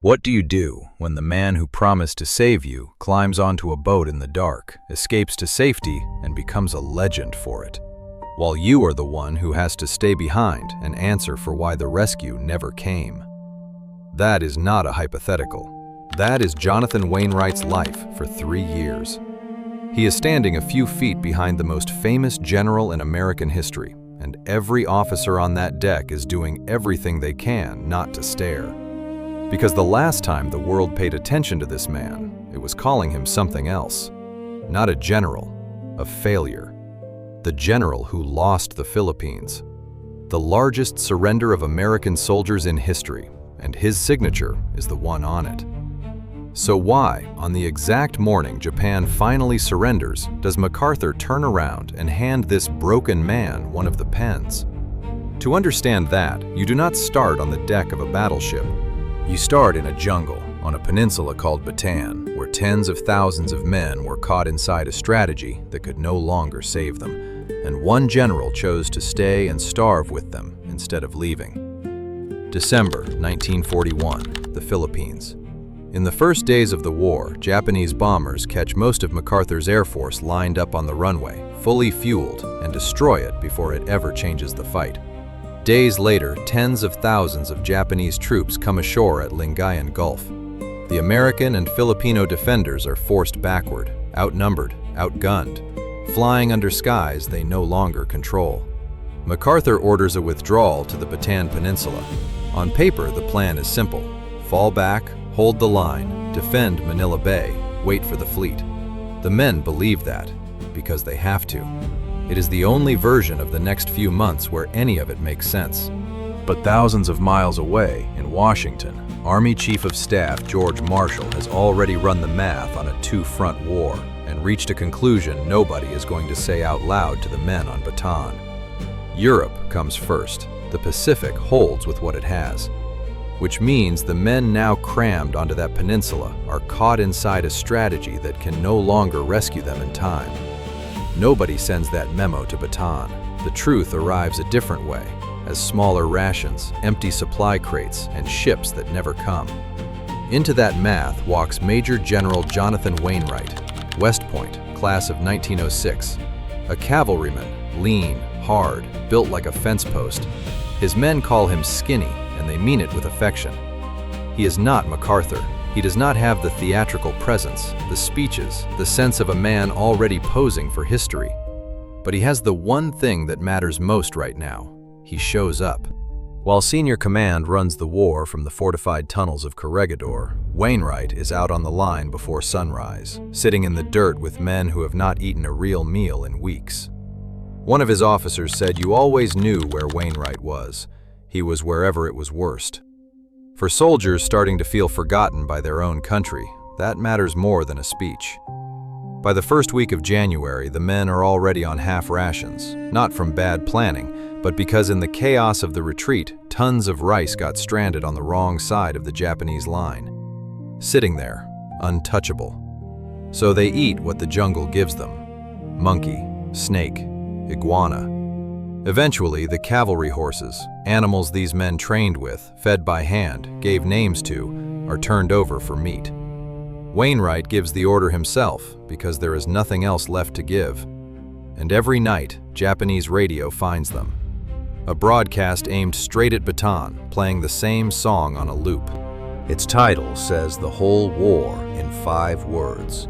What do you do when the man who promised to save you climbs onto a boat in the dark, escapes to safety, and becomes a legend for it, while you are the one who has to stay behind and answer for why the rescue never came? That is not a hypothetical. That is Jonathan Wainwright's life for 3 years. He is standing a few feet behind the most famous general in American history, and every officer on that deck is doing everything they can not to stare. Because the last time the world paid attention to this man, it was calling him something else. Not a general, a failure. The general who lost the Philippines. The largest surrender of American soldiers in history, and his signature is the one on it. So why, on the exact morning Japan finally surrenders, does MacArthur turn around and hand this broken man one of the pens? To understand that, you do not start on the deck of a battleship. You start in a jungle, on a peninsula called Bataan, where tens of thousands of men were caught inside a strategy that could no longer save them, and one general chose to stay and starve with them instead of leaving. December 1941, the Philippines. In the first days of the war, Japanese bombers catch most of MacArthur's Air Force lined up on the runway, fully fueled, and destroy it before it ever changes the fight. Days later, tens of thousands of Japanese troops come ashore at Lingayen Gulf. The American and Filipino defenders are forced backward, outnumbered, outgunned, flying under skies they no longer control. MacArthur orders a withdrawal to the Bataan Peninsula. On paper, the plan is simple. Fall back, hold the line, defend Manila Bay, wait for the fleet. The men believe that, because they have to. It is the only version of the next few months where any of it makes sense. But thousands of miles away, in Washington, Army Chief of Staff George Marshall has already run the math on a two-front war and reached a conclusion nobody is going to say out loud to the men on Bataan. Europe comes first. The Pacific holds with what it has, which means the men now crammed onto that peninsula are caught inside a strategy that can no longer rescue them in time. Nobody sends that memo to Bataan. The truth arrives a different way, as smaller rations, empty supply crates, and ships that never come. Into that math walks Major General Jonathan Wainwright, West Point, class of 1906. A cavalryman, lean, hard, built like a fence post. His men call him skinny, and they mean it with affection. He is not MacArthur. He does not have the theatrical presence, the speeches, the sense of a man already posing for history. But he has the one thing that matters most right now. He shows up. While senior command runs the war from the fortified tunnels of Corregidor, Wainwright is out on the line before sunrise, sitting in the dirt with men who have not eaten a real meal in weeks. One of his officers said you always knew where Wainwright was. He was wherever it was worst. For soldiers starting to feel forgotten by their own country, that matters more than a speech. By the first week of January, the men are already on half rations, not from bad planning, but because in the chaos of the retreat, tons of rice got stranded on the wrong side of the Japanese line. Sitting there, untouchable. So they eat what the jungle gives them. Monkey, snake, iguana. Eventually, the cavalry horses, animals these men trained with, fed by hand, gave names to, are turned over for meat. Wainwright gives the order himself because there is nothing else left to give. And every night, Japanese radio finds them. A broadcast aimed straight at Bataan, playing the same song on a loop. Its title says the whole war in 5 words.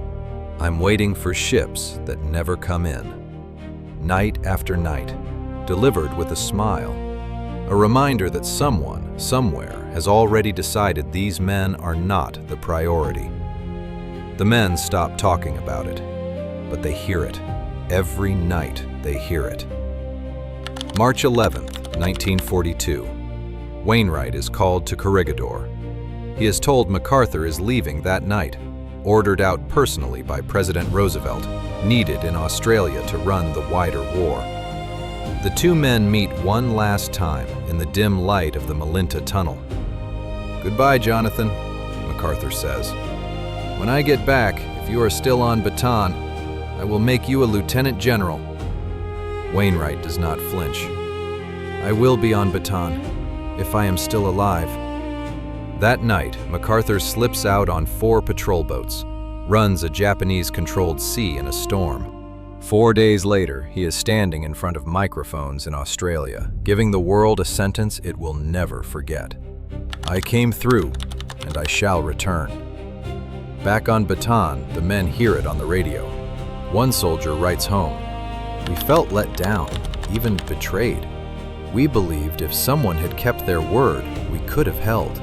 I'm waiting for ships that never come in. Night after night. Delivered with a smile, a reminder that someone, somewhere, has already decided these men are not the priority. The men stop talking about it, but they hear it. Every night they hear it. March 11th, 1942. Wainwright is called to Corregidor. He is told MacArthur is leaving that night, ordered out personally by President Roosevelt, needed in Australia to run the wider war. The two men meet one last time in the dim light of the Malinta Tunnel. "Goodbye, Jonathan," MacArthur says. "When I get back, if you are still on Bataan, I will make you a lieutenant general." Wainwright does not flinch. "I will be on Bataan, if I am still alive." That night, MacArthur slips out on 4 patrol boats, runs a Japanese-controlled sea in a storm. 4 days later, he is standing in front of microphones in Australia, giving the world a sentence it will never forget. "I came through, and I shall return." Back on Bataan, the men hear it on the radio. One soldier writes home, "We felt let down, even betrayed. We believed if someone had kept their word, we could have held."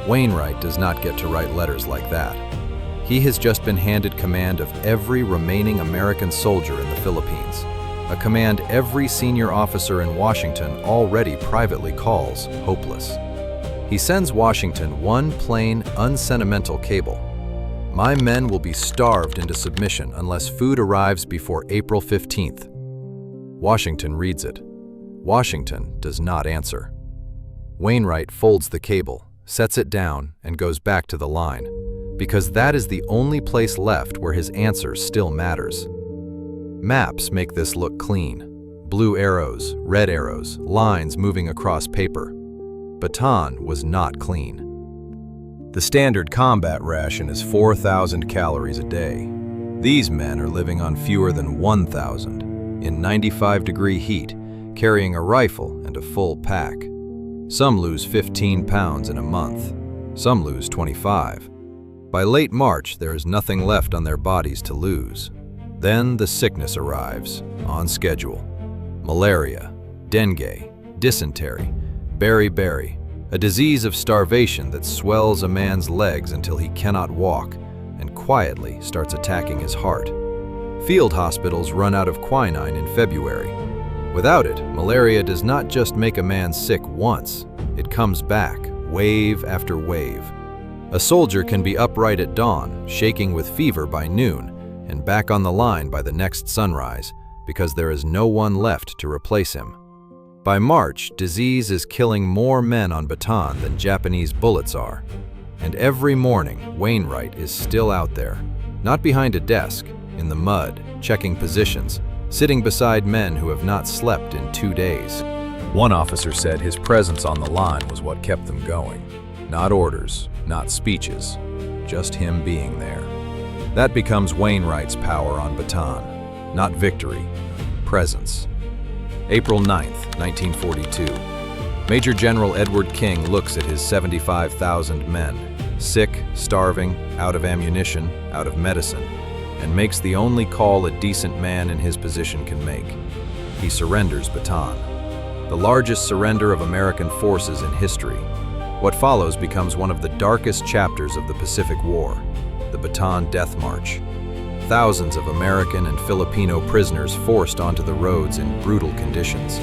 Wainwright does not get to write letters like that. He has just been handed command of every remaining American soldier in the Philippines, a command every senior officer in Washington already privately calls hopeless. He sends Washington one plain, unsentimental cable. "My men will be starved into submission unless food arrives before April 15th. Washington reads it. Washington does not answer. Wainwright folds the cable, sets it down, and goes back to the line, because that is the only place left where his answer still matters. Maps make this look clean. Blue arrows, red arrows, lines moving across paper. Bataan was not clean. The standard combat ration is 4,000 calories a day. These men are living on fewer than 1,000, in 95-degree heat, carrying a rifle and a full pack. Some lose 15 pounds in a month. Some lose 25. By late March, there is nothing left on their bodies to lose. Then the sickness arrives, on schedule. Malaria, dengue, dysentery, beriberi, a disease of starvation that swells a man's legs until he cannot walk and quietly starts attacking his heart. Field hospitals run out of quinine in February. Without it, malaria does not just make a man sick once, it comes back, wave after wave. A soldier can be upright at dawn, shaking with fever by noon, and back on the line by the next sunrise, because there is no one left to replace him. By March, disease is killing more men on Bataan than Japanese bullets are. And every morning, Wainwright is still out there, not behind a desk, in the mud, checking positions, sitting beside men who have not slept in 2 days. One officer said his presence on the line was what kept them going. Not orders, not speeches, just him being there. That becomes Wainwright's power on Bataan. Not victory, presence. April 9th, 1942. Major General Edward King looks at his 75,000 men, sick, starving, out of ammunition, out of medicine, and makes the only call a decent man in his position can make. He surrenders Bataan, the largest surrender of American forces in history. What follows becomes one of the darkest chapters of the Pacific War, the Bataan Death March. Thousands of American and Filipino prisoners forced onto the roads in brutal conditions.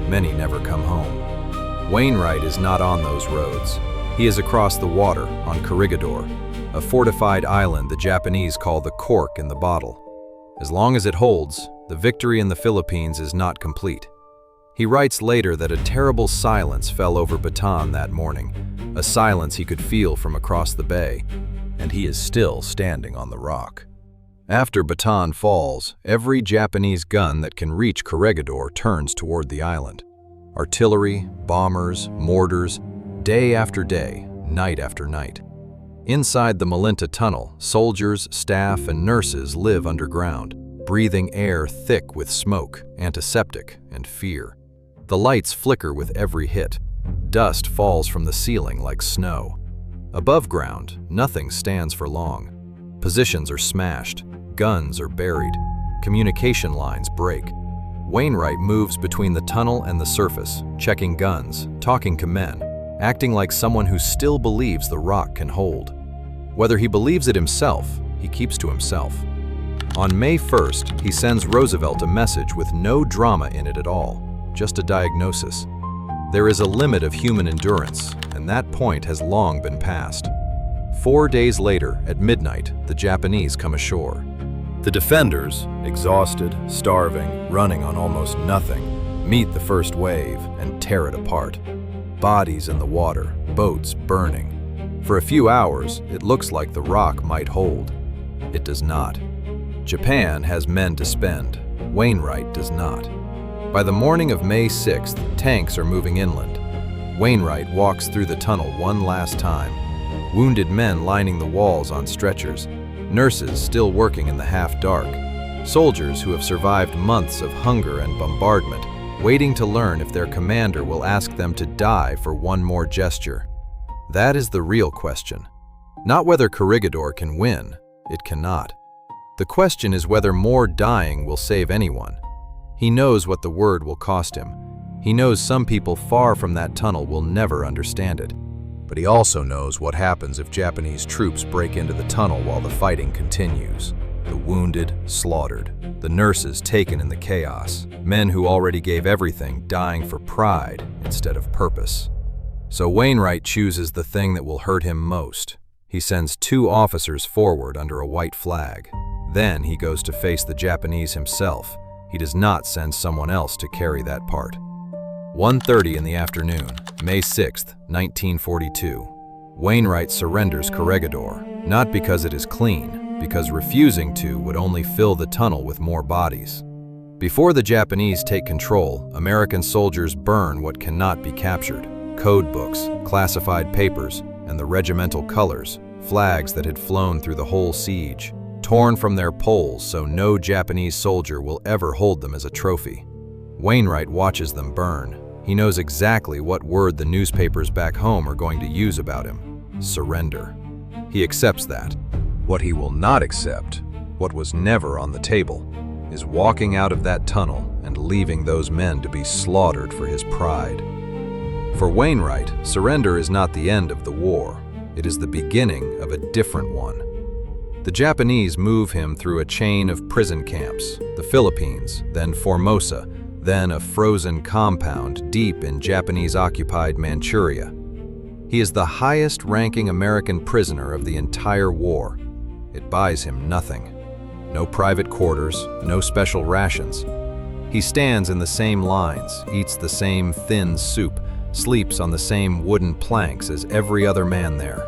Many never come home. Wainwright is not on those roads. He is across the water on Corregidor, a fortified island the Japanese call the cork in the bottle. As long as it holds, the victory in the Philippines is not complete. He writes later that a terrible silence fell over Bataan that morning, a silence he could feel from across the bay, and he is still standing on the rock. After Bataan falls, every Japanese gun that can reach Corregidor turns toward the island. Artillery, bombers, mortars, day after day, night after night. Inside the Malinta Tunnel, soldiers, staff, and nurses live underground, breathing air thick with smoke, antiseptic, and fear. The lights flicker with every hit. Dust falls from the ceiling like snow. Above ground, nothing stands for long. Positions are smashed, guns are buried, communication lines break. Wainwright moves between the tunnel and the surface, checking guns, talking to men, acting like someone who still believes the rock can hold. Whether he believes it himself, he keeps to himself. On May 1st, he sends Roosevelt a message with no drama in it at all, just a diagnosis. There is a limit of human endurance, and that point has long been passed. 4 days later, at midnight, the Japanese come ashore. The defenders, exhausted, starving, running on almost nothing, meet the first wave and tear it apart. Bodies in the water, boats burning. For a few hours, it looks like the rock might hold. It does not. Japan has men to spend. Wainwright does not. By the morning of May 6th, tanks are moving inland. Wainwright walks through the tunnel one last time. Wounded men lining the walls on stretchers, nurses still working in the half-dark, soldiers who have survived months of hunger and bombardment, waiting to learn if their commander will ask them to die for one more gesture. That is the real question. Not whether Corregidor can win. It cannot. The question is whether more dying will save anyone. He knows what the word will cost him. He knows some people far from that tunnel will never understand it. But he also knows what happens if Japanese troops break into the tunnel while the fighting continues. The wounded slaughtered, the nurses taken in the chaos, men who already gave everything dying for pride instead of purpose. So Wainwright chooses the thing that will hurt him most. He sends 2 officers forward under a white flag. Then he goes to face the Japanese himself. He does not send someone else to carry that part. 1:30 in the afternoon, May 6, 1942. Wainwright surrenders Corregidor, not because it is clean, because refusing to would only fill the tunnel with more bodies. Before the Japanese take control, American soldiers burn what cannot be captured: code books, classified papers, and the regimental colors, flags that had flown through the whole siege, torn from their poles so no Japanese soldier will ever hold them as a trophy. Wainwright watches them burn. He knows exactly what word the newspapers back home are going to use about him: surrender. He accepts that. What he will not accept, what was never on the table, is walking out of that tunnel and leaving those men to be slaughtered for his pride. For Wainwright, surrender is not the end of the war. It is the beginning of a different one. The Japanese move him through a chain of prison camps, the Philippines, then Formosa, then a frozen compound deep in Japanese-occupied Manchuria. He is the highest-ranking American prisoner of the entire war. It buys him nothing. No private quarters, no special rations. He stands in the same lines, eats the same thin soup, sleeps on the same wooden planks as every other man there.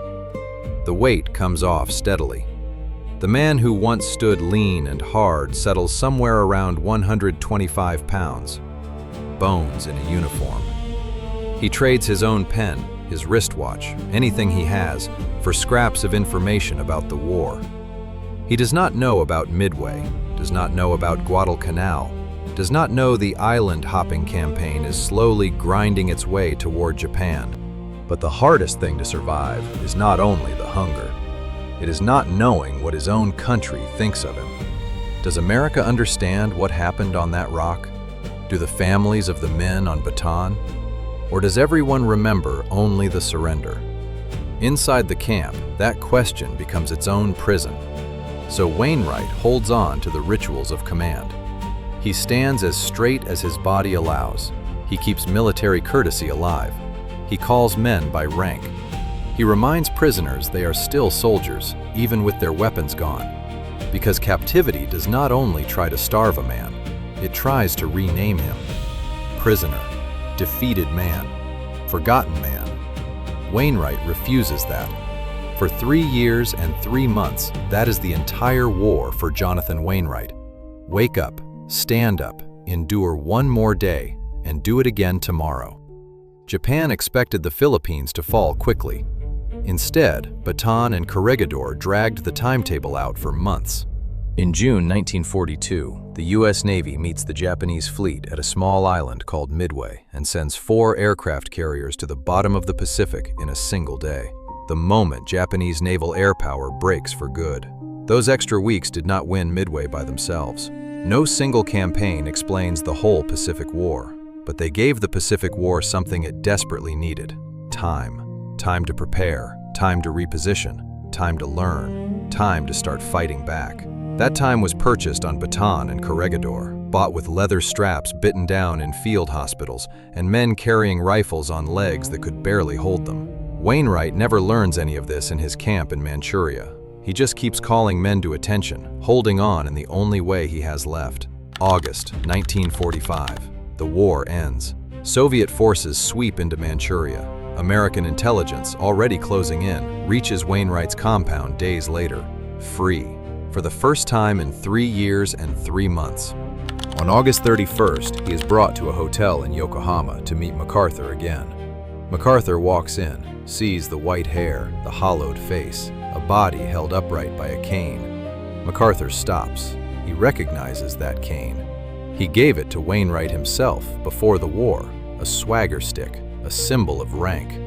The weight comes off steadily. The man who once stood lean and hard settles somewhere around 125 pounds. Bones in a uniform. He trades his own pen, his wristwatch, anything he has, for scraps of information about the war. He does not know about Midway, does not know about Guadalcanal, does not know the island-hopping campaign is slowly grinding its way toward Japan. But the hardest thing to survive is not only the hunger. It is not knowing what his own country thinks of him. Does America understand what happened on that rock? Do the families of the men on Bataan? Or does everyone remember only the surrender? Inside the camp, that question becomes its own prison. So Wainwright holds on to the rituals of command. He stands as straight as his body allows. He keeps military courtesy alive. He calls men by rank. He reminds prisoners they are still soldiers, even with their weapons gone. Because captivity does not only try to starve a man, it tries to rename him. Prisoner, defeated man, forgotten man. Wainwright refuses that. For 3 years and 3 months, that is the entire war for Jonathan Wainwright. Wake up, stand up, endure one more day, and do it again tomorrow. Japan expected the Philippines to fall quickly. Instead, Bataan and Corregidor dragged the timetable out for months. In June 1942, the U.S. Navy meets the Japanese fleet at a small island called Midway and sends 4 aircraft carriers to the bottom of the Pacific in a single day. The moment Japanese naval air power breaks for good. Those extra weeks did not win Midway by themselves. No single campaign explains the whole Pacific War, but they gave the Pacific War something it desperately needed: time. Time to prepare, time to reposition, time to learn, time to start fighting back. That time was purchased on Bataan and Corregidor, bought with leather straps bitten down in field hospitals and men carrying rifles on legs that could barely hold them. Wainwright never learns any of this in his camp in Manchuria. He just keeps calling men to attention, holding on in the only way he has left. August 1945. The war ends. Soviet forces sweep into Manchuria. American intelligence, already closing in, reaches Wainwright's compound days later, free, for the first time in 3 years and 3 months. On August 31st, he is brought to a hotel in Yokohama to meet MacArthur again. MacArthur walks in, sees the white hair, the hollowed face, a body held upright by a cane. MacArthur stops. He recognizes that cane. He gave it to Wainwright himself before the war, a swagger stick, a symbol of rank.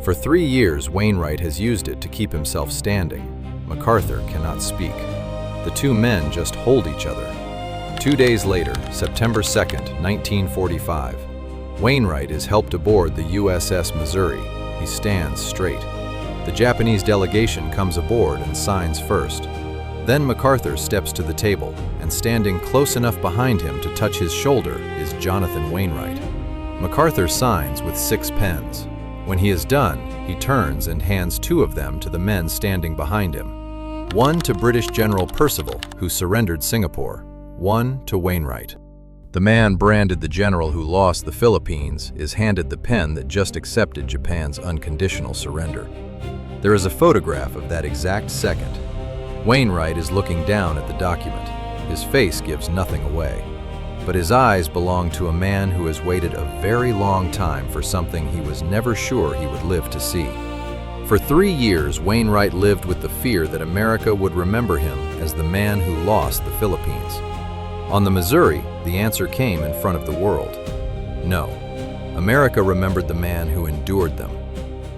For 3 years, Wainwright has used it to keep himself standing. MacArthur cannot speak. The two men just hold each other. 2 days later, September 2nd, 1945, Wainwright is helped aboard the USS Missouri. He stands straight. The Japanese delegation comes aboard and signs first. Then MacArthur steps to the table, and standing close enough behind him to touch his shoulder is Jonathan Wainwright. MacArthur signs with 6 pens. When he is done, he turns and hands 2 of them to the men standing behind him. 1 to British General Percival, who surrendered Singapore. 1 to Wainwright. The man branded the general who lost the Philippines is handed the pen that just accepted Japan's unconditional surrender. There is a photograph of that exact second. Wainwright is looking down at the document. His face gives nothing away. But his eyes belong to a man who has waited a very long time for something he was never sure he would live to see. For 3 years, Wainwright lived with the fear that America would remember him as the man who lost the Philippines. On the Missouri, the answer came in front of the world. No, America remembered the man who endured them.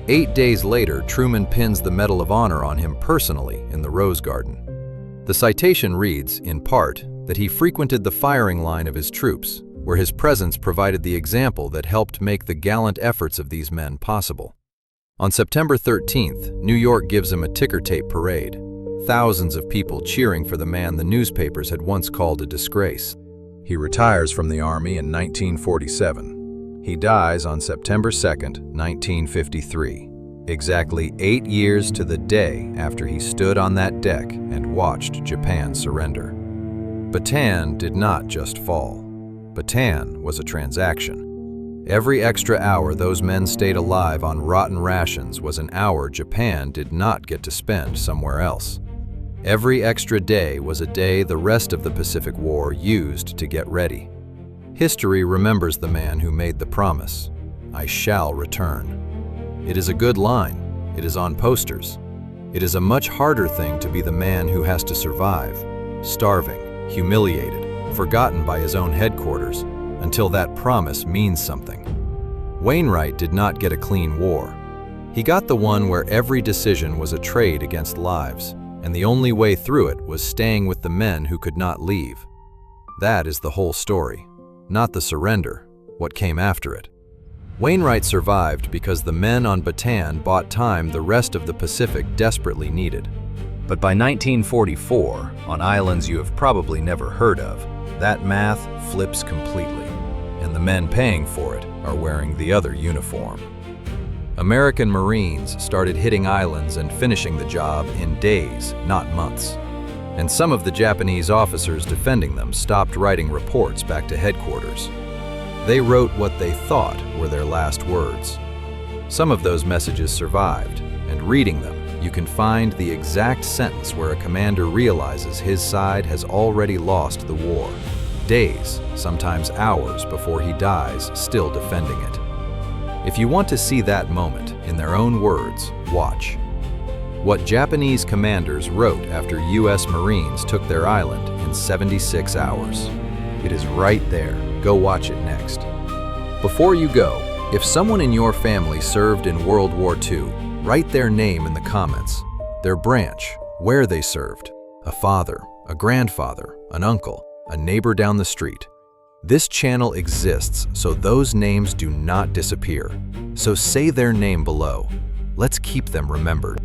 8 days later, Truman pins the Medal of Honor on him personally in the Rose Garden. The citation reads, in part, that he frequented the firing line of his troops, where his presence provided the example that helped make the gallant efforts of these men possible. On September 13th, New York gives him a ticker tape parade. Thousands of people cheering for the man the newspapers had once called a disgrace. He retires from the Army in 1947. He dies on September 2nd, 1953, exactly 8 years to the day after he stood on that deck and watched Japan surrender. Bataan did not just fall. Bataan was a transaction. Every extra hour those men stayed alive on rotten rations was an hour Japan did not get to spend somewhere else. Every extra day was a day the rest of the Pacific War used to get ready. History remembers the man who made the promise, "I shall return." It is a good line. It is on posters. It is a much harder thing to be the man who has to survive, starving, humiliated, forgotten by his own headquarters, until that promise means something. Wainwright did not get a clean war. He got the one where every decision was a trade against lives, and the only way through it was staying with the men who could not leave. That is the whole story. Not the surrender, what came after it. Wainwright survived because the men on Bataan bought time the rest of the Pacific desperately needed. But by 1944, on islands you have probably never heard of, that math flips completely, and the men paying for it are wearing the other uniform. American Marines started hitting islands and finishing the job in days, not months. And some of the Japanese officers defending them stopped writing reports back to headquarters. They wrote what they thought were their last words. Some of those messages survived, and reading them, you can find the exact sentence where a commander realizes his side has already lost the war. Days, sometimes hours before he dies, still defending it. If you want to see that moment, in their own words, watch. What Japanese commanders wrote after U.S. Marines took their island in 76 hours. It is right there. Go watch it next. Before you go, if someone in your family served in World War II, write their name in the comments, their branch, where they served, a father, a grandfather, an uncle, a neighbor down the street. This channel exists so those names do not disappear. So say their name below. Let's keep them remembered.